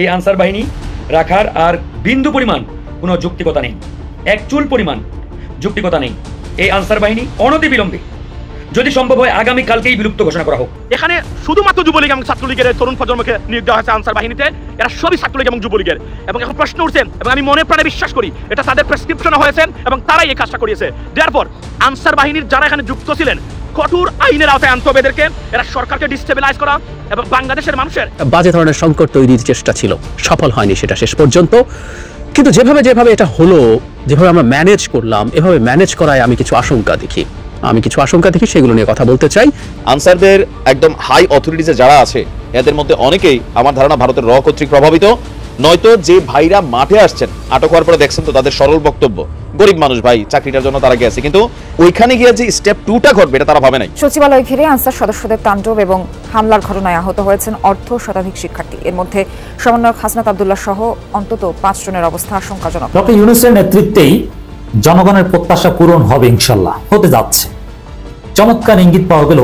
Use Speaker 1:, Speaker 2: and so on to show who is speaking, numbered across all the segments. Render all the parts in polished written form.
Speaker 1: এই আনসার বাহিনী রাখার আর বিন্দু পরিমাণ কোনো যৌক্তিকতা নেই, এক চুল পরিমাণ যৌক্তিকতা নেই। এই আনসার বাহিনী অনতিবিলম্বে যদি সম্ভব হয় আগামী কালকেই বিলুপ্ত ঘোষণা করা হোক।
Speaker 2: এখানে শুধুমাত্র যুবলীগ এবং ছাত্রলীগের তরুণ প্রজন্মকে নিয়োগ দেওয়া হয়েছে আনসার বাহিনীতে, এরা সবই ছাত্রলীগ এবং যুবলীগের। এবং এখন প্রশ্ন উঠছেন এবং আমি মনে প্রাণে বিশ্বাস করি এটা তাদের প্রেসক্রিপশনে হয়েছেন এবং তারাই এই কাজটা করিয়েছে। দেয়ারপর আনসার বাহিনীর যারা এখানে যুক্ত ছিলেন কঠোর আইনের আওতায় আনতে হবে এদেরকে। এরা সরকারকে ডিস্টেবিলাইজ করা এবং বাংলাদেশের মানুষের
Speaker 3: বাজে ধরনের সংকট তৈরির চেষ্টা ছিল, সফল হয়নি সেটা শেষ পর্যন্ত। কিন্তু যেভাবে এটা হলো, যেভাবে আমরা ম্যানেজ করলাম, এভাবে ম্যানেজ করায় আমি কিছু আশঙ্কা দেখি, সেগুলো নিয়ে কথা বলতে চাই।
Speaker 4: আনসারদের একদম হাই অথরিটিজে যারা আছে এদের মধ্যে অনেকেই আমার ধারণা ভারতের র কর্তৃক প্রভাবিত, নয়তো যে ভাইরা মাঠে আসছেন আটক হওয়ার পরে দেখছেন তো তাদের সরল বক্তব্য, গরিব মানুষ ভাই, চাকরিটার জন্য তারা গেছে, কিন্তু ওইখানে গিয়ে যে স্টেপ 2টা ঘটবে এটা তারা ভাবে নাই।
Speaker 5: সচিবালয় ঘিরে আনসার সদস্যদের তাণ্ডব এবং হামলার ঘটনায় আহত হয়েছেন অর্ধ শতাধিক শিক্ষার্থী। এর মধ্যে সমন্বয়ক হাসনাত আব্দুল্লাহ সহ অন্তত 5 জনের অবস্থা আশঙ্কাজনক।
Speaker 6: ডক্টর ইউনূসের নেতৃত্বেই জনগণের প্রত্যাশা পূরণ হবে, ইনশাল্লাহ হতে যাচ্ছে। চমৎকার ইঙ্গিত পাওয়া গেল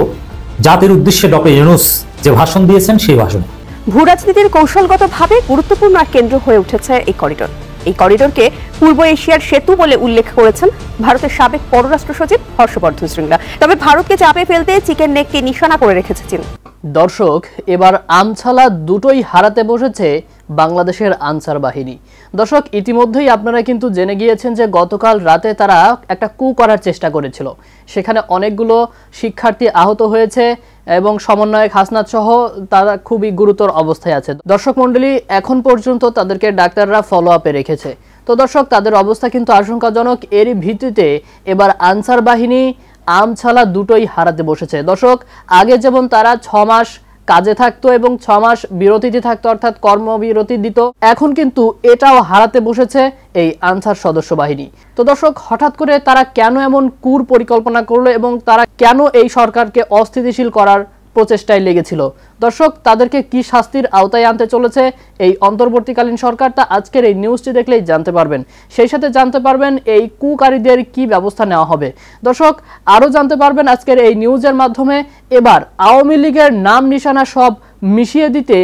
Speaker 6: জাতির উদ্দেশ্যে ডক্টর ইউনূস যে ভাষণ দিয়েছেন সেই ভাষণে।
Speaker 7: ভূরাজনীতির কৌশলগতভাবে গুরুত্বপূর্ণ এক কেন্দ্র হয়ে উঠেছে এই করিডোর। এই করিডোরকে পূর্ব এশিয়ার সেতু বলে উল্লেখ করেছেন ভারতের সাবেক পররাষ্ট্র সচিব হর্ষবর্ধন শ্রীংলা। তবে ভারতকে চাপে ফেলতে চিকেন নেককে নিশানা করে রেখেছে চীন।
Speaker 8: দর্শক, এবার আমছালা দুটোই হারাতে বসেছে বাংলাদেশের আনসার বাহিনী। দর্শক, ইতিমধ্যেই আপনারা কিন্তু জেনে গিয়েছেন যে গতকাল রাতে তারা একটা কু করার চেষ্টা করেছিল, সেখানে অনেকগুলো শিক্ষার্থী আহত হয়েছে এবং সমন্বয়ক হাসনাত সহ তারা খুবই গুরুতর অবস্থায় আছে। দর্শক মণ্ডলী, এখন পর্যন্ত তাদেরকে ডাক্তাররা ফলো আপে রেখেছে। তো দর্শক, তাদের অবস্থা কিন্তু আশঙ্কাজনক। এরই ভিত্তিতে এবার আনসার বাহিনী আমছালা দুটোই হারাতে বসেছে। দর্শক, আগে যেমন তারা 6 মাস কাজে থাকতো এবং 6 মাস বিরতিতে থাকতো, অর্থাৎ কর্মবিরতি দিত, এখন কিন্তু এটাও হারাতে বসেছে এই আনসার সদস্য বাহিনী। তো দর্শক, হঠাৎ করে তারা কেন এমন কুর পরিকল্পনা করলো এবং তারা কেন এই সরকারকে অস্থিতিশীল করার প্রচেষ্টায় লেগেছিল? দর্শক, তাদেরকে কি শাস্তির আওতায় আনতে চলেছে এই অন্তর্বর্তীকালীন সরকার, তা আজকের এই নিউজটি দেখলেই জানতে পারবেন। সেই সাথে জানতে পারবেন এই কুকারীদের কি ব্যবস্থা নেওয়া হবে। দর্শক, আরও জানতে পারবেন আজকের এই নিউজের মাধ্যমে এবার আওয়ামী লীগের নাম নিশানা সব মিশিয়ে দিতে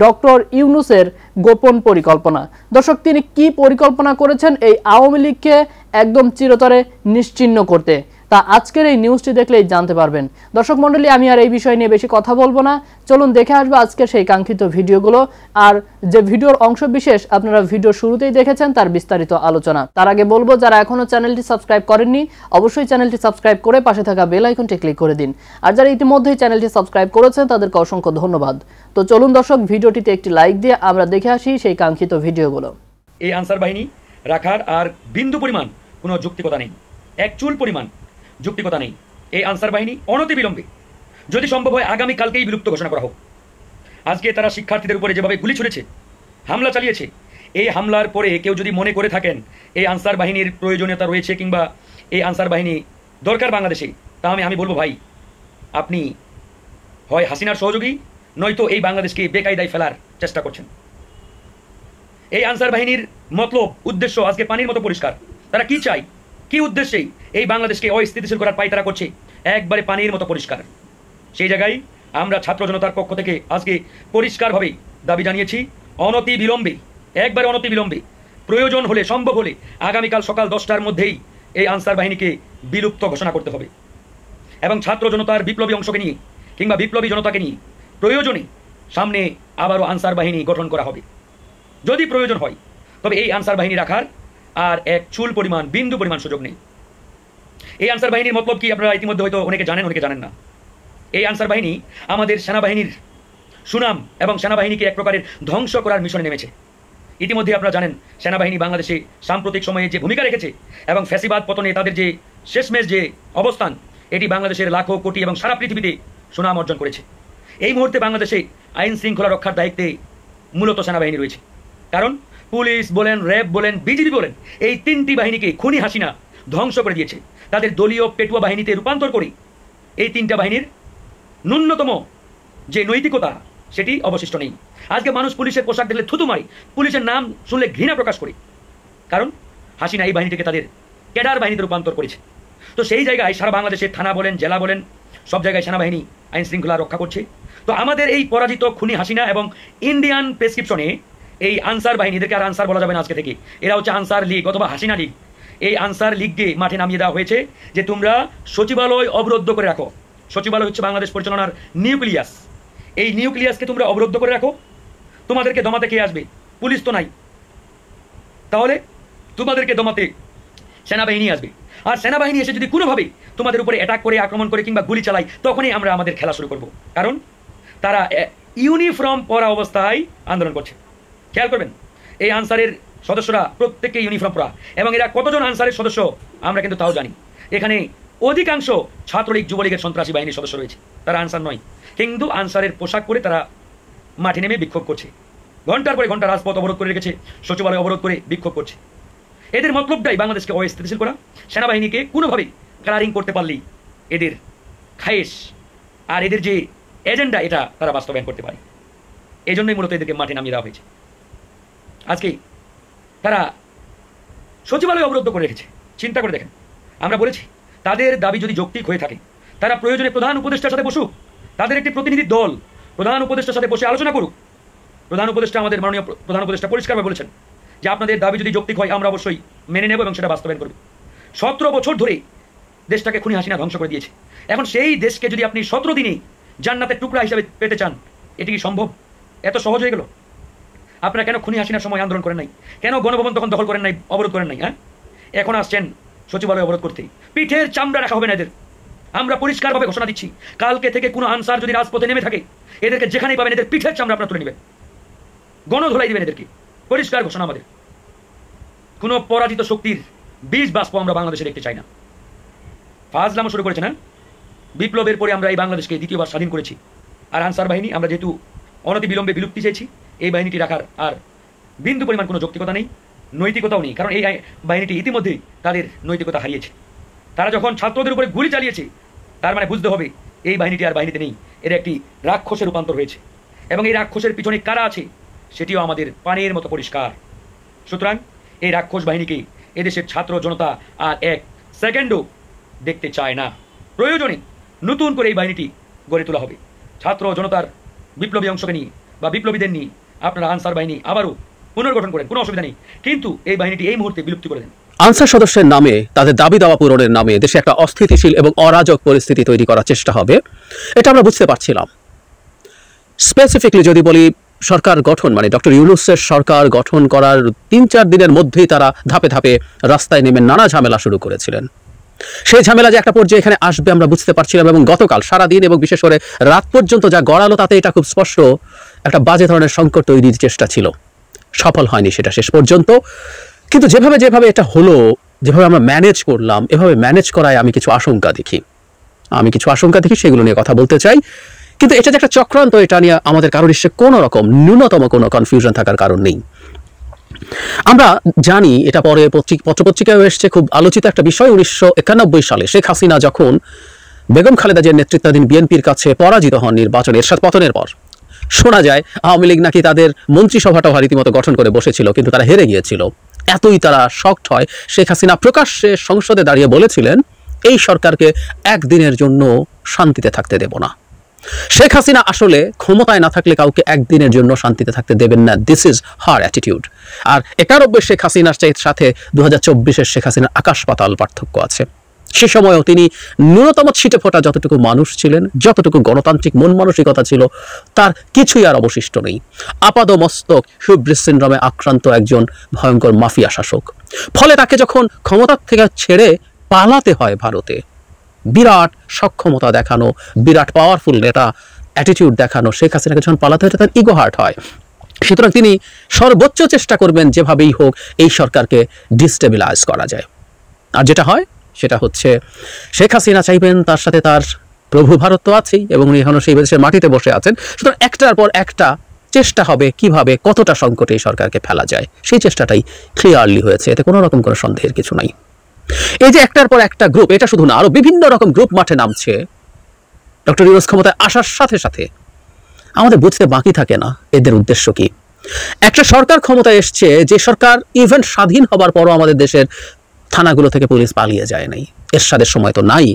Speaker 8: ডক্টর ইউনূসের গোপন পরিকল্পনা। দর্শক, তিনি কি পরিকল্পনা করেছেন এই আওয়ামী লীগকে একদম চিরতরে নিশ্চিহ্ন করতে, তা আজকের এই নিউজটি দেখলেই জানতে পারবেন। দর্শক মণ্ডলী, আমি আর এই বিষয় নিয়ে বেশি কথা বলবো না, চলুন দেখে আসবো আজকের সেই কাঙ্ক্ষিত ভিডিওগুলো। আর যে ভিডিওর অংশ বিশেষ আপনারা ভিডিও শুরুতেই দেখেছেন তার বিস্তারিত আলোচনা। তার আগে বলবো, যারা এখনো চ্যানেলটি সাবস্ক্রাইব করেননি অবশ্যই চ্যানেলটি সাবস্ক্রাইব করে পাশে থাকা বেল আইকনটি ক্লিক করে দিন। আর যারা ইতিমধ্যেই চ্যানেলটি সাবস্ক্রাইব করেছেন তাদেরকে অসংখ্য ধন্যবাদ। তো চলুন দর্শক, ভিডিওটিতে একটি লাইক দিয়ে আমরা দেখে আসি সেই কাঙ্ক্ষিত ভিডিওগুলো।
Speaker 1: এই আনসার বাহিনী রাখার আর বিন্দু পরিমাণ কোনো যৌক্তিকতা নেই, এক চুল পরিমাণ যৌক্তিকতা নেই। এই আনসার বাহিনী অনতিবিলম্বে যদি সম্ভব হয় আগামী কালকেই বিলুপ্ত ঘোষণা করা হোক। আজকে তারা শিক্ষার্থীদের উপরে যেভাবে গুলি ছুড়েছে, হামলা চালিয়েছে, এই হামলার পরে কেউ যদি মনে করে থাকেন এই আনসার বাহিনীর প্রয়োজনীয়তা রয়েছে কিংবা এই আনসার বাহিনী দরকার বাংলাদেশে, তা আমি বলবো ভাই, আপনি হয় হাসিনার সহযোগী নয়তো এই বাংলাদেশকে বেকায়দায় ফেলার চেষ্টা করছেন। এই আনসার বাহিনীর মতলব উদ্দেশ্য আজকে পানির মতো পরিষ্কার। তারা কি চায়, কি উদ্দেশ্যেই এই বাংলাদেশকে অস্থিতিশীল করার পায়তারা করছে, একবারে পানির মতো পরিষ্কার। সেই জায়গায় আমরা ছাত্র জনতার পক্ষ থেকে আজকে পরিষ্কারভাবে দাবি জানিয়েছি, অনতি বিলম্বে, একবারে অনতি বিলম্বে, প্রয়োজন হলে সম্ভব হলে আগামীকাল সকাল 10টার মধ্যেই এই আনসার বাহিনীকে বিলুপ্ত ঘোষণা করতে হবে। এবং ছাত্র জনতার বিপ্লবী অংশকে নিয়ে কিংবা বিপ্লবী জনতাকে নিয়ে প্রয়োজনে সামনে আবারও আনসার বাহিনী গঠন করা হবে। যদি প্রয়োজন হয় তবে এই আনসার বাহিনী রাখার আর এক চুল পরিমাণ বিন্দু পরিমাণ সুযোগ নেই। এই আনসার বাহিনীর মতলব কি আপনারা ইতিমধ্যে হয়তো অনেকে জানেন, অনেকে জানেন না। এই আনসার বাহিনী আমাদের সেনাবাহিনীর সুনাম এবং সেনাবাহিনীকে এক প্রকারের ধ্বংস করার মিশনে নেমেছে। ইতিমধ্যে আপনারা জানেন সেনাবাহিনী বাংলাদেশে সাম্প্রতিক সময়ে যে ভূমিকা রেখেছে এবং ফ্যাসিবাদ পতনে তাদের যে শেষমেশ যে অবস্থান, এটি বাংলাদেশের লাখো কোটি এবং সারা পৃথিবীতে সুনাম অর্জন করেছে। এই মুহূর্তে বাংলাদেশে আইন শৃঙ্খলা রক্ষার দায়িত্বে মূলত সেনাবাহিনী রয়েছে। কারণ পুলিশ বলেন, র্যাব বলেন, বিজিবি বলেন, এই 3টি বাহিনীকে খুনি হাসিনা ধ্বংস করে দিয়েছে। তাদের দলীয় পেটুয়া বাহিনীতে রূপান্তর করে এই 3টা বাহিনীর ন্যূনতম যে নৈতিকতা সেটি অবশিষ্ট নেই। আজকে মানুষ পুলিশের পোশাক দেখলে থুতু মারে, পুলিশের নাম শুনলে ঘৃণা প্রকাশ করে, কারণ হাসিনা এই বাহিনীটিকে তাদের ক্যাডার বাহিনীতে রূপান্তর করেছে। তো সেই জায়গায় সারা বাংলাদেশে থানা বলেন, জেলা বলেন, সব জায়গায় সেনাবাহিনী আইন শৃঙ্খলা রক্ষা করছে। তো আমাদের এই পরাজিত খুনি হাসিনা এবং ইন্ডিয়ান প্রেসক্রিপশনে এই আনসার বাহিনী, এদেরকে আর আনসার বলা যাবে না আজকে থেকে, এরা হচ্ছে আনসার লীগ অথবা হাসিনা লীগ। এই আনসার লীগকে মাঠে নামিয়ে দেওয়া হয়েছে যে তোমরা সচিবালয় অবরুদ্ধ করে রাখো। সচিবালয় হচ্ছে বাংলাদেশ পরিচালনার নিউক্লিয়াস। এই নিউক্লিয়াসকে তোমরা অবরুদ্ধ করে রাখো। তোমাদেরকে দমাতে কে আসবে? পুলিশ তো নাই, তাহলে তোমাদেরকে দমাতে সেনাবাহিনী আসবে। আর সেনাবাহিনী এসে যদি কোনোভাবে তোমাদের উপরে অ্যাটাক করে, আক্রমণ করে কিংবা গুলি চালায়, তখনই আমরা আমাদের খেলা শুরু করব। কারণ তারা ইউনিফর্ম পরা অবস্থায় আন্দোলন করছে। খেয়াল করবেন, এই আনসারের সদস্যরা প্রত্যেককে ইউনিফর্ম পরা, এবং এরা কতজন আনসারের সদস্য আমরা কিন্তু তাও জানি। এখানে অধিকাংশ ছাত্রলীগ, যুবলীগের সন্ত্রাসী বাহিনীর সদস্য রয়েছে, তারা আনসার নয়, কিন্তু আনসারের পোশাক পরে তারা মাঠে নেমে বিক্ষোভ করছে। ঘন্টার পরে ঘন্টা রাজপথ অবরোধ করে রেখেছে, সচিবালয় অবরোধ করে বিক্ষোভ করছে। এদের মতলবটাই বাংলাদেশকে অস্থিতিশীল করা, সেনাবাহিনীকে কোনোভাবে কালারিং করতে পারলেই এদের খায়েশ আর এদের যে এজেন্ডা এটা তারা বাস্তবায়ন করতে পারে। এই জন্যই মূলত এদেরকে মাঠে নামিয়ে দেওয়া হয়েছে। আজকে তারা সচিবালয় অবরুদ্ধ করে রেখেছে। চিন্তা করে দেখেন, আমরা বলেছি তাদের দাবি যদি যৌক্তিক হয়ে থাকে, তারা প্রয়োজনে প্রধান উপদেষ্টার সাথে বসুক, তাদের একটি প্রতিনিধি দল প্রধান উপদেষ্টার সাথে বসে আলোচনা করুক। প্রধান উপদেষ্টা, আমাদের মাননীয় প্রধান উপদেষ্টা পরিষ্কারভাবে বলেছেন যে আপনাদের দাবি যদি যৌক্তিক হয় আমরা অবশ্যই মেনে নেব এবং সেটা বাস্তবায়ন করব। 17 বছর ধরে দেশটাকে খুনি হাসিনা ধ্বংস করে দিয়েছে। এখন সেই দেশকে যদি আপনি 17 দিনে জান্নাতের টুকরা হিসাবে পেতে চান, এটি কি সম্ভব? এত সহজ হয়ে গেল? আপনারা কেন খুনি হাসিনার সময় আন্দোলন করেন নাই? কেন গণভবন তখন দখল করেন নাই, অবরোধ করেন নাই? হ্যাঁ, এখন আসছেন সচিবালয় অবরোধ করতে। পিঠের চামড়া রাখা হবে না এদের। আমরা পরিষ্কারভাবে ঘোষণা দিচ্ছি, কালকে থেকে কোনো আনসার যদি রাজপথে নেমে থাকে, এদেরকে যেখানেই পাবেন এদের পিঠের চামড়া আপনারা তুলে নেবেন, গণধোলাই দিবেন এদেরকে। পরিষ্কার ঘোষণা আমাদের। কোনো পরাজিত শক্তির বীজ বাষ্প আমরা বাংলাদেশে দেখতে চাই না। ফাজলামো শুরু করেছে না? বিপ্লবের পরে আমরা এই বাংলাদেশকে দ্বিতীয়বার স্বাধীন করেছি। আর আনসার বাহিনী আমরা যেহেতু অনতি বিলম্বে বিলুপ্তি চেয়েছি, এই বাহিনীটি রাখার আর বিন্দু পরিমাণ কোনো যৌক্তিকতা নেই, নৈতিকতাও নেই। কারণ এই বাহিনীটি ইতিমধ্যেই তাদের নৈতিকতা হারিয়েছে। তারা যখন ছাত্রদের উপরে গুলি চালিয়েছে, তার মানে বুঝতে হবে এই বাহিনীটি আর বাহিনীতে নেই, এর একটি রাক্ষসে রূপান্তর হয়েছে। এবং এই রাক্ষসের পিছনে কারা আছে সেটিও আমাদের পানির মতো পরিষ্কার। সুতরাং এই রাক্ষস বাহিনীকে এদেশের ছাত্র জনতা আর এক সেকেন্ডও দেখতে চায় না। প্রয়োজনে নতুন করে এই বাহিনীটি গড়ে তোলা হবে। ছাত্র জনতার বিপ্লবী অংশকে নিয়ে বা বিপ্লবীদের নিয়ে আপনারা আনসার বাহিনী আবারও পুনর্গঠন করেন, কোনো অসুবিধা নেই, কিন্তু এই বাহিনীটি এই মুহূর্তে বিলুপ্তি করে দেন।
Speaker 3: আনসার সদস্যের নামে, তাদের দাবি দাওয়া পূরণের নামে দেশে একটা অস্থিতিশীল এবং অরাজক পরিস্থিতি তৈরি করার চেষ্টা হবে, এটা আমরা বুঝতে পারছিলাম। স্পেসিফিকলি যদি বলি, সরকার গঠন মানে ডক্টর ইউনূসের সরকার গঠন করার 3-4 দিনের মধ্যেই তারা ধাপে ধাপে রাস্তায় নেমে নানা ঝামেলা শুরু করেছিলেন। সেই ঝামেলা যে একটা পর্যায়ে এখানে আসবে আমরা বুঝতে পারছিলাম, এবং গতকাল সারাদিন এবং বিশেষ করে রাত পর্যন্ত যা গড়ালো তাতে এটা খুব স্পষ্ট একটা বাজে ধরনের সংকট তৈরির চেষ্টা ছিল। সফল হয়নি সেটা শেষ পর্যন্ত। কিন্তু যেভাবে যেভাবে এটা হলো, যেভাবে আমরা ম্যানেজ করলাম, এভাবে ম্যানেজ করায় আমি কিছু আশঙ্কা দেখি, সেগুলো নিয়ে কথা বলতে চাই। কিন্তু এটা যে একটা চক্রান্ত, এটা নিয়ে আমাদের কারোর নিশ্চয় কোনো রকম ন্যূনতম কোনো কনফিউশন থাকার কারণ নেই। আমরা জানি, এটা পরে পত্রপত্রিকায় এসেছে, খুব আলোচিত একটা বিষয়। 1991 সালে শেখ হাসিনা যখন বেগম খালেদা জিয়ার নেতৃত্বাধীন বিএনপির কাছে পরাজিত হন নির্বাচনে, এরশাদ পতনের পর, শোনা যায় আওয়ামী লীগ নাকি তাদের মন্ত্রিসভাটাও রীতিমতো গঠন করে বসেছিল, কিন্তু তারা হেরে গিয়েছিল। এতই তারা শকড হয়, শেখ হাসিনা প্রকাশ্যে সংসদে দাঁড়িয়ে বলেছিলেন, এই সরকারকে একদিনের জন্য শান্তিতে থাকতে দেব না। শেখ হাসিনা আসলে ক্ষমতায় না থাকলে কাউকে একদিনের জন্য শান্তিতে থাকতে দেবেন না। This is her attitude. আর 91 শেখ হাসিনার সাথে 2024 শেখ হাসিনার আকাশ পাতাল পার্থক্য আছে। সে সময়ও তিনি ন্যূনতম ছিটে ফোটা যতটুকু মানুষ ছিলেন, যতটুকু গণতান্ত্রিক মন মানসিকতা ছিল, তার কিছুই আর অবশিষ্ট নেই। আপাদমস্তক হিউব্রিস সিনড্রোমে আক্রান্ত একজন ভয়ঙ্কর মাফিয়া শাসক। ফলে তাকে যখন ক্ষমতা থেকে ছেড়ে পালাতে হয় ভারতে, বিরাট সক্ষমতা দেখানো, বিরাট পাওয়ারফুল নেতা অ্যাটিটিউড দেখানো শেখ হাসিনাকে যখন পালাতে হয়, তার ইগো হার্ট হয়। সুতরাং তিনি সর্বোচ্চ চেষ্টা করবেন যেভাবেই হোক এই সরকারকে ডিস্টেবিলাইজ করা যায়। আর যেটা হয় সেটা হচ্ছে, শেখ হাসিনা চাইবেন তার সাথে তার প্রভু ভারত তো আছেই, এবং উনি এখনো সেই দেশের মাটিতে বসে আছেন। সুতরাং একটার পর একটা চেষ্টা হবে কিভাবে কতটা সংকটে এই সরকারকে ফেলা যায়। সেই চেষ্টাটাই ক্লিয়ারলি হয়েছে, এতে কোনো রকম কোনো সন্দেহের কিছু নাই। এই যে একটার পর একটা গ্রুপ, এটা শুধু না, আরো বিভিন্ন রকম গ্রুপ মাঠে নামছে ডক্টর ইউনূস ক্ষমতায় আসার সাথে সাথে। আমাদের বুঝতে বাকি থাকে না এদের উদ্দেশ্য কি। একটা সরকার ক্ষমতায় এসছে, যে সরকার ইভেন স্বাধীন হবার পরও আমাদের দেশের থানাগুলো থেকে পুলিশ পালিয়ে যায় নাই। এরশাদের সময় তো নাই,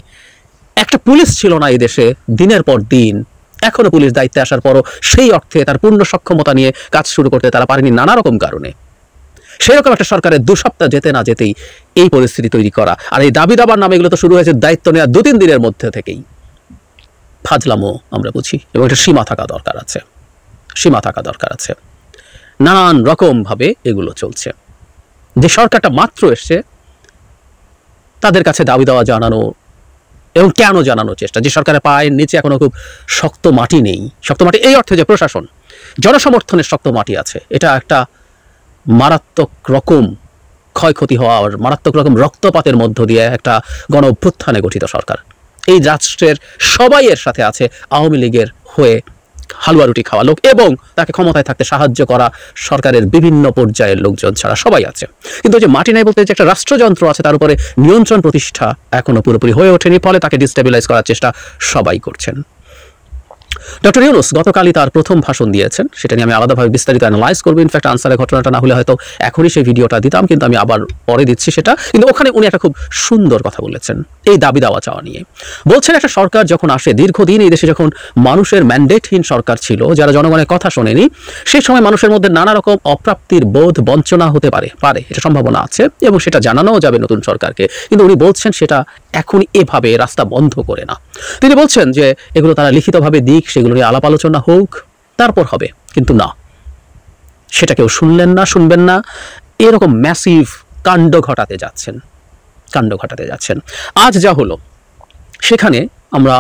Speaker 3: একটা পুলিশ ছিল না এই দেশে। দিনের পর দিন এখনো পুলিশ দায়িত্বে আসার পরও সেই অর্থে তার পূর্ণ সক্ষমতা নিয়ে কাজ শুরু করতে তারা পারেনি নানা রকম কারণে। সেরকম একটা সরকারের 2 সপ্তাহ যেতে না যেতেই এই পরিস্থিতি তৈরি করা, আর এই দাবি দাবার নামে এগুলো তো শুরু হয়েছে দায়িত্ব নেওয়া 2-3 দিনের মধ্যে থেকেই। ফাজলামো আমরা বুঝি, এবং একটা সীমা থাকা দরকার আছে। নানান রকম ভাবে এগুলো চলছে। যে সরকারটা মাত্র এসছে তাদের কাছে দাবি দেওয়া জানানো এবং কেন জানানোর চেষ্টা, যে সরকারের পায়ের নিচে এখনো খুব শক্ত মাটি নেই। শক্ত মাটি এই অর্থে যে প্রশাসন জনসমর্থনের শক্ত মাটি আছে, এটা একটা মারাত্মক রকম ক্ষয়ক্ষতি হওয়ার, মারাত্মক রকম রক্তপাতের মধ্য দিয়ে একটা গণ অভ্যুত্থানে গঠিত সরকার। এই রাষ্ট্রের সবাই এর সাথে আছে, আওয়ামী লীগের হয়ে হালুয়া রুটি খাওয়া লোক এবং তাকে ক্ষমতায় থাকতে সাহায্য করা সরকারের বিভিন্ন পর্যায়ের লোকজন ছাড়া সবাই আছে। কিন্তু যে মাটি নাই বলতে যে একটা রাষ্ট্রযন্ত্র আছে, তার উপরে নিয়ন্ত্রণ প্রতিষ্ঠা এখনো পুরোপুরি হয়ে ওঠেনি, ফলে তাকে ডিস্টেবিলাইজ করার চেষ্টা সবাই করছেন। ডক্টর ইউনূস গতকালই তার প্রথম ভাষণ দিয়েছেন, সেটা নিয়ে আমি আলাদাভাবে বিস্তারিত অ্যানালাইজ করবো। ইনফ্যাক্ট আনসারের ঘটনাটা না হলে হয়তো এখনই সেই ভিডিওটা দিতাম, কিন্তু আমি আবার পরে দিচ্ছি সেটা। কিন্তু ওখানে উনি একটা খুব সুন্দর কথা বলেছেন এই দাবি দাওয়া চাওয়া নিয়ে। বলছেন একটা সরকার যখন আসে, দীর্ঘদিন এই দেশে যখন মানুষের ম্যান্ডেটহীন সরকার ছিল, যারা জনগণের কথা শোনেনি, সেই সময় মানুষের মধ্যে নানা রকম অপ্রাপ্তির বোধ, বঞ্চনা হতে পারে, এটা সম্ভাবনা আছে এবং সেটা জানানোও যাবে নতুন সরকারকে। কিন্তু উনি বলছেন সেটা এখন এভাবে রাস্তা বন্ধ করে না। তিনি বলছেন যে এগুলো তারা লিখিতভাবে দিক, সেগুলো নিয়ে আলাপ আলোচনা হোক, তারপর হবে। কিন্তু না, সেটা কেউ শুনবেন না। এরকম ম্যাসিভ কাণ্ড ঘটাতে যাচ্ছেন। আজ যা হলো, সেখানে আমরা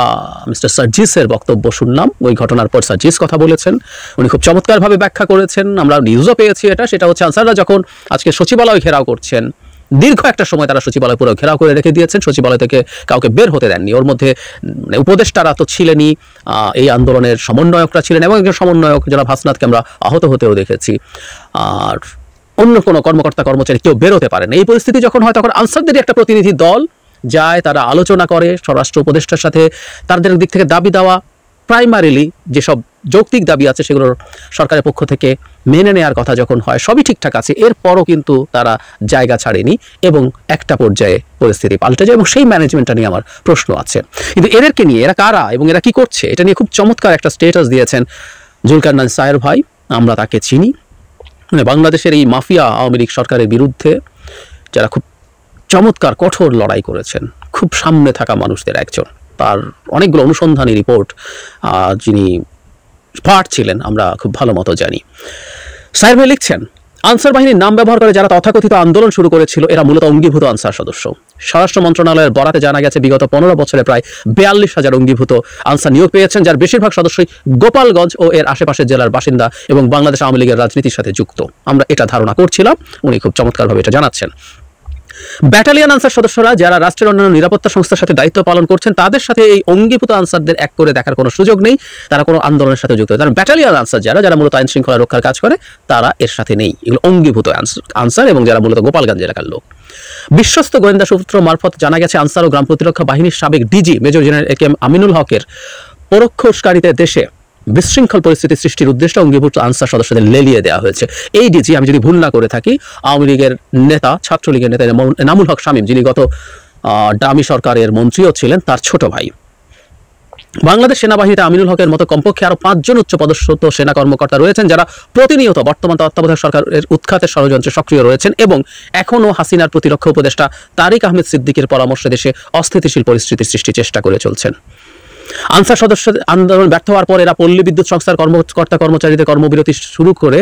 Speaker 3: মিস্টার সার্জিসের বক্তব্য শুনলাম। ওই ঘটনার পর সার্জিস কথা বলেছেন, উনি খুব চমৎকারভাবে ব্যাখ্যা করেছেন। আমরা নিউজও পেয়েছি সেটা হচ্ছে আনসাররা যখন আজকে সচিবালয় ঘেরাও করছেন, দীর্ঘ একটা সময় তারা সচিবালয় পুরো ঘেরাও করে রেখে দিয়েছেন, সচিবালয় থেকে কাউকে বের হতে দেননি। ওর মধ্যে উপদেষ্টারা তো ছিলেনই, এই আন্দোলনের সমন্বয়করা ছিলেন এবং একজন সমন্বয়ক জনাব হাসনাতকে আমরা আহত হতেও দেখেছি। আর অন্য কোনো কর্মকর্তা কর্মচারী কেউ বেরোতে পারেন। এই পরিস্থিতি যখন হয়, তখন আনসারদের একটা প্রতিনিধি দল যায়, তারা আলোচনা করে স্বরাষ্ট্র উপদেষ্টার সাথে। তাদের দিক থেকে দাবি দেওয়া প্রাইমারিলি যেসব যৌক্তিক দাবি আছে সেগুলোর সরকারের পক্ষ থেকে মেনে নেওয়ার কথা যখন হয়, সবই ঠিকঠাক আছে। এরপরও কিন্তু তারা জায়গা ছাড়েনি এবং একটা পর্যায়ে পরিস্থিতি পাল্টে যায়, এবং সেই ম্যানেজমেন্টটা নিয়ে আমার প্রশ্ন আছে। কিন্তু এদেরকে নিয়ে এরা কারা এবং এরা কি করছে, এটা নিয়ে খুব চমৎকার একটা স্টেটাস দিয়েছেন জুলকারনাইন সায়ের ভাই। আমরা তাকে চিনি, মানে বাংলাদেশের এই মাফিয়া আওয়ামী লীগ সরকারের বিরুদ্ধে যারা খুব চমৎকার কঠোর লড়াই করেছেন, খুব সামনে থাকা মানুষদের একজন। তার অনেকগুলো অনুসন্ধানী রিপোর্ট যিনি পার্ট ছিলেন আমরা খুব ভালো মতো জানি। সায়ের ভাই লিখছেন, আনসার বাহিনীর নাম ব্যবহার করে যারা তথাকথিত আন্দোলন শুরু করেছিল, এরা মূলত অঙ্গীভূত আনসার সদস্য। স্বরাষ্ট্র মন্ত্রণালয়ের বরাতে জানা গেছে বিগত 15 বছরে প্রায় 42,000 অঙ্গীভূত আনসার নিয়োগ পেয়েছেন, যার বেশিরভাগ সদস্যই গোপালগঞ্জ ও এর আশেপাশের জেলার বাসিন্দা এবং বাংলাদেশ আওয়ামী লীগের রাজনীতির সাথে যুক্ত। আমরা এটা ধারণা করছিলাম, উনি খুব চমৎকারভাবে এটা জানাচ্ছেন। ব্যাটালিয়ন আনসার সদস্যরা যারা রাষ্ট্রের অন্যান্য নিরাপত্তা সংস্থার সাথে দায়িত্ব পালন করছেন, তাদের সাথে এই অঙ্গীভূত আনসারদের এক করে দেখার কোনো সুযোগ নেই। তারা কোনো আন্দোলনের সাথে যুক্ত। তারা ব্যাটালিয়ন আনসার যারা মূলত আইন শৃঙ্খলা রক্ষার কাজ করে, তারা এর সাথে নেই। এগুলো অঙ্গীভূত আনসার এবং যারা মূলত গোপালগঞ্জ এলাকার লোক। বিশ্বস্ত গোয়েন্দা সূত্র মারফত জানা গেছে, আনসার ও গ্রাম প্রতিরক্ষা বাহিনীর সাবেক DG major general A K M Aminul হকের পরোক্ষ উস্কানিতে দেশে বিশৃঙ্খল পরিস্থিতি সৃষ্টির উদ্দেশ্যে অঙ্গীভূত আনসার সদস্যদের লেলিয়ে দেওয়া হয়েছে। এই ডিজি, আমি যদি ভুল না করে থাকি, আওয়ামী লীগের নেতা, ছাত্রলীগের নেতা এনামুল হক শামীম, যিনি গত ডামি সরকারের মন্ত্রীও ছিলেন, তার ছোট ভাই। বাংলাদেশ সেনাবাহিনীতে আমিনুল হকের মতো কমপক্ষে আরো 5 জন উচ্চপদস্থ সেনা কর্মকর্তা রয়েছেন, যারা প্রতিনিয়ত বর্তমান তত্ত্বাবধায়ক সরকারের উৎখাতের ষড়যন্ত্রে সক্রিয় রয়েছেন এবং এখনও হাসিনার প্রতিরক্ষা উপদেষ্টা তারিক আহমেদ সিদ্দিকের পরামর্শে দেশে অস্থিতিশীল পরিস্থিতি সৃষ্টির চেষ্টা করে চলছেন। আনসার সদস্য আন্দোলন ব্যর্থ হওয়ার পর এরা পল্লী বিদ্যুৎ সংস্থার কর্মকর্তা কর্মচারীদের কর্মবিরতি শুরু করে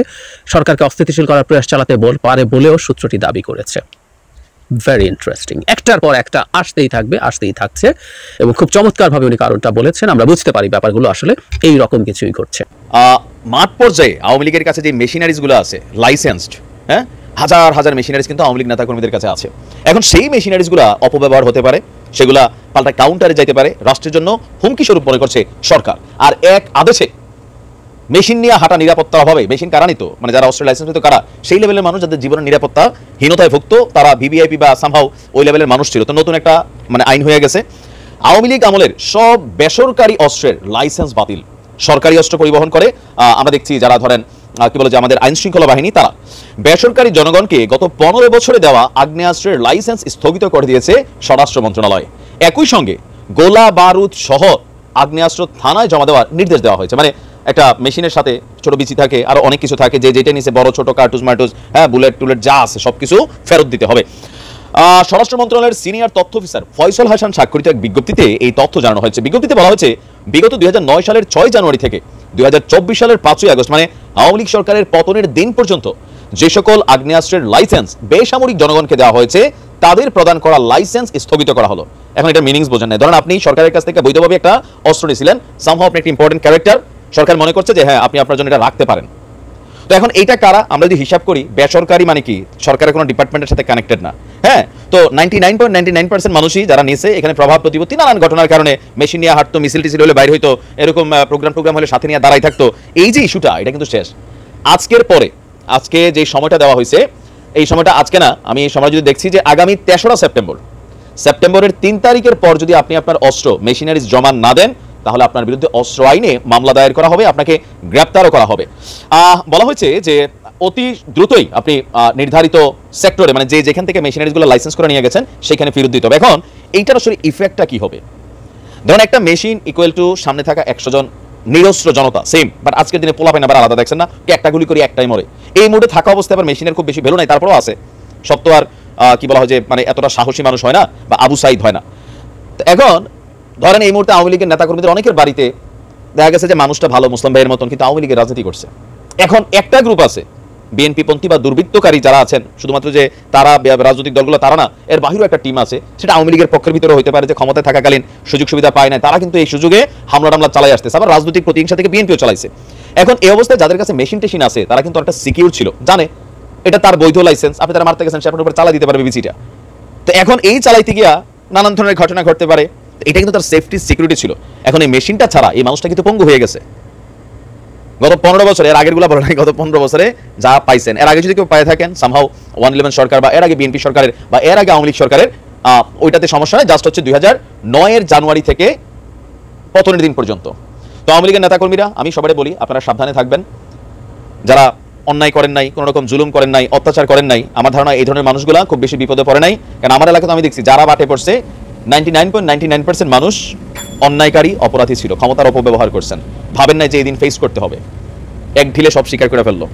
Speaker 3: সরকারকে অস্থিতিশীল করার প্রয়াস চালাতে পারে বলেও সূত্রটি দাবি করেছে। Very interesting. একটার পর একটা আসতেই থাকছে এবং খুব চমৎকারভাবে উনি কারণটা বলেছেন। আমরা বুঝতে পারি ব্যাপারগুলো আসলে এই রকম কিছুই ঘটছে।
Speaker 4: মাঠ পর্যায়ে আওয়ামী লীগের কাছে যে মেশিনারিজগুলো আছে, লাইসেন্সড, হ্যাঁ, হাজার হাজার মেশিনারিজ কিন্তু আওয়ামী লীগ নেতাকর্মীদের কাছে আছে। এখন সেই মেশিনারিজগুলো অপব্যবহার হতে পারে, সেগুলা পাল্টা কাউন্টারে যাইতে পারে, রাষ্ট্রের জন্য হুমকি স্বরূপ মনে করছে সরকার। আর এক আদেশে মেশিন নিয়ে হাঁটা নিরাপত্তার অভাবে, মেশিন কারা নিত, মানে যারা অস্ত্রের লাইসেন্স নিত কারা, সেই লেভেলের মানুষ যাদের জীবনের নিরাপত্তা হীনতায় ভুগত, তারা ভিভিআইপি বা সামহাও ওই লেভেলের মানুষ ছিল। তো নতুন একটা আইন হয়ে গেছে, আওয়ামী লীগ আমলের সব বেসরকারি অস্ত্রের লাইসেন্স বাতিল, সরকারি অস্ত্র পরিবহন করে। আমরা দেখছি যারা ধরেন কি বলে যে আমাদের আইন শৃঙ্খলা বাহিনী, তারা বেসরকারি জনগণকে গত 15 বছরে দেওয়া আগ্নেয়াস্ত্রের লাইসেন্স স্থগিত করে দিয়েছে স্বরাষ্ট্র মন্ত্রণালয়। একই সঙ্গে গোলা বারুদ সহ আগ্নেয়াস্ত্র থানায় জমা দেওয়ার নির্দেশ দেওয়া হয়েছে। মানে একটা মেশিনের সাথে ছোট বিচি থাকে, আরো অনেক কিছু থাকে, যে যেটা নিচে বড় ছোট কার্টুজ মার্টুজ, হ্যাঁ, বুলেট টুলেট যা আছে সবকিছু ফেরত দিতে হবে। স্বরাষ্ট্র মন্ত্রণালয়ের সিনিয়র তথ্য অফিসার ফয়সল হাসান স্বাক্ষরিত এক বিজ্ঞপ্তিতে এই তথ্য জানানো হয়েছে। বিজ্ঞপ্তিতে বলা হয়েছে, বিগত 2009 সালের 6 জানুয়ারি থেকে 2024 সালের 5ই আগস্ট, মানে আওয়ামী লীগ সরকারের পতনের দিন পর্যন্ত যে সকল আগ্নেয়াস্ত্রের লাইসেন্স বেসামরিক জনগণকে দেওয়া হয়েছে, তাদের প্রদান করা লাইসেন্স স্থগিত করা হলো। এখন এটা মিনিংস বোঝেন না। ধরেন আপনি সরকারের কাছ থেকে বৈধভাবে একটা অস্ত্র নিয়েছিলেন, সামহাও আপনি একটা ইম্পর্টেন্ট ক্যারেক্টার, সরকার মনে করছে যে হ্যাঁ আপনি আপনার জন্য এটা রাখতে পারেন। তো এখন এইটা কারা? আমরা যদি হিসাব করি, বেসরকারি মানে কি, সরকারের কোনো ডিপার্টমেন্টের সাথে কানেক্টেড না। হ্যাঁ, তো 99.99% মানুষই যারা নিয়েছে, এখানে প্রভাব প্রতিপত্তি নানান ঘটনার কারণে মেশিন নিয়ে হাঁটতো, মিছিল টিছিল হলে বাইরে হইতো, এরকম প্রোগ্রাম হলে সাথে নিয়ে দাঁড়াই থাকতো, এই যে ইস্যুটা, এটা কিন্তু শেষ। আজকের পরে, আজকে যে সময়টা দেওয়া হয়েছে, এই সময়টা আজকে না, আমি এই সময় যদি দেখছি যে আগামী 3রা সেপ্টেম্বরের 3 তারিখের পর যদি আপনি আপনার অস্ত্র মেশিনারিজ জমা না দেন, তাহলে আপনার বিরুদ্ধে অস্ত্র আইনে মামলা দায়ের করা হবে, আপনাকে গ্রেপ্তারও করা হবে। বলা হয়েছে যে অতি দ্রুতই আপনি নির্ধারিত সেক্টরে, মানে যে যেখান থেকে মেশিনারিজগুলো লাইসেন্স করে নিয়ে গেছেন, সেখানে ফেরত দিতে হবে। এখন এইটার আসলে ইফেক্টটা কি হবে? ধরুন একটা মেশিন ইকুয়াল টু সামনে থাকা 100 জন নিরস্ত্র জনতা, সেম, বাট আজকের দিনে পোলাপেন আবার আলাদা, দেখছেন না, একটা গুলি করি একটাই মরে। এই মুহূর্তে থাকা অবস্থায় আবার মেশিনের খুব বেশি ভ্যালু নাই, তারপরেও আছে। সব তো আর কি বলা হয় যে মানে এতটা সাহসী মানুষ হয় না, বা আবু সাইদ হয় না। এখন ধরেন এই মুহূর্তে আওয়ামী লীগের নেতাকর্মীদের অনেকের বাড়িতে দেখা গেছে যে মানুষটা ভালো, মুসলিম ভাইয়ের মতন, কিন্তু আওয়ামী লীগের রাজনীতি করছে। এখন একটা গ্রুপ আছে বিএনপিপন্থী বা দুর্বৃত্তকারী যারা আছেন, শুধুমাত্র যে তারা রাজনৈতিক দলগুলো তারা না, এর বাহিরেও একটা টিম আছে, সেটা আওয়ামী লীগের পক্ষের ভিতরে হতে পারে, যে ক্ষমতায় থাকাকালীন সুযোগ সুবিধা পায় না, তারা কিন্তু এই সুযোগে হামলা টামলা চালাই আসতেছে, আবার রাজনৈতিক প্রতিহিংসা থেকে বিএনপিও চালাইছে। এখন এই অবস্থায় যাদের কাছে মেশিন টেশিন আছে, তারা কিন্তু একটা সিকিউর ছিল, জানে এটা তার বৈধ লাইসেন্স, আপনি তারা মারতে গেছেন, সে আপনার উপর চালাই দিতে পারবে বিচিটা। তো এখন এই চালাইতে গিয়া নানান ধরনের ঘটনা ঘটতে পারে, এটা কিন্তু তার সেফটি সিকিউরিটি ছিল। এখন এই মেশিনটা ছাড়া এই মানুষটা কিন্তু পঙ্গু হয়ে গেছে। গত 15 বছরে, এর আগের গুলা বলে নাই, গত 15 বছরে যা পাইছেন, এর আগে যদি কেউ পায়ে থাকেন সামহাও 111 সরকার বা এর আগে বিএনপি সরকারের বা এর আগে আওয়ামী লীগ সরকারের, ওইটাতে সমস্যা নাই, জাস্ট হচ্ছে 2009 জানুয়ারি থেকে পতনের দিন পর্যন্ত। তো আওয়ামী লীগের নেতাকর্মীরা, আমি সবাই বলি, আপনারা সাবধানে থাকবেন। যারা অন্যায় করেন নাই, কোনো রকম জুলুম করেন নাই, অত্যাচার করেন নাই, আমার ধারণা এই ধরনের মানুষগুলা খুব বেশি বিপদে পড়ে নাই। কারণ আমার এলাকাতে আমি দেখছি যারা বাটে পড়ছে 99.99% মানুষ অন্যায়কারী, অপরাধী ছিল, ক্ষমতার অপব্যবহার করছেন, ভাবেন নাই যে এই দিন ফেস করতে হবে, এক ঢিলে সব স্বীকার করে ফেললো।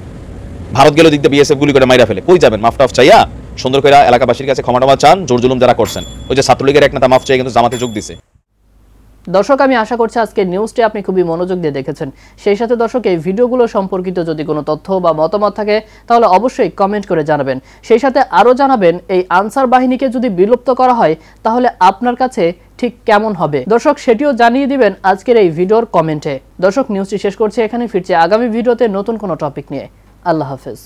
Speaker 4: ভারত গেল দিক দিয়ে বিএসএফ গুলি করে মাইরা ফেলে, কই যাবেন? মাফটাফ চাইয়া সুন্দর করে এলাকাবাসীর কাছে ক্ষমা টমা চান, জোর জুলুম যারা করছেন। ওই যে ছাত্রলীগের এক নেতা মাফ চাই কিন্তু জামাতে যোগ দিছে।
Speaker 8: দর্শক, আমি আশা করছি আজকের নিউজটি আপনি খুবই মনোযোগ দিয়ে দেখেছেন। সেই সাথে দর্শক, এই ভিডিওগুলো সম্পর্কিত যদি কোনো তথ্য বা মতামত থাকে, তাহলে অবশ্যই কমেন্ট করে জানাবেন। সেই সাথে আরও জানাবেন, এই আনসার বাহিনীকে যদি বিলুপ্ত করা হয়, তাহলে আপনার কাছে ঠিক কেমন হবে দর্শক, সেটিও জানিয়ে দিবেন আজকের এই ভিডিওর কমেন্টে। দর্শক, নিউজটি শেষ করছি এখানে, ফিরছে আগামী ভিডিওতে নতুন কোনো টপিক নিয়ে। আল্লাহ হাফেজ।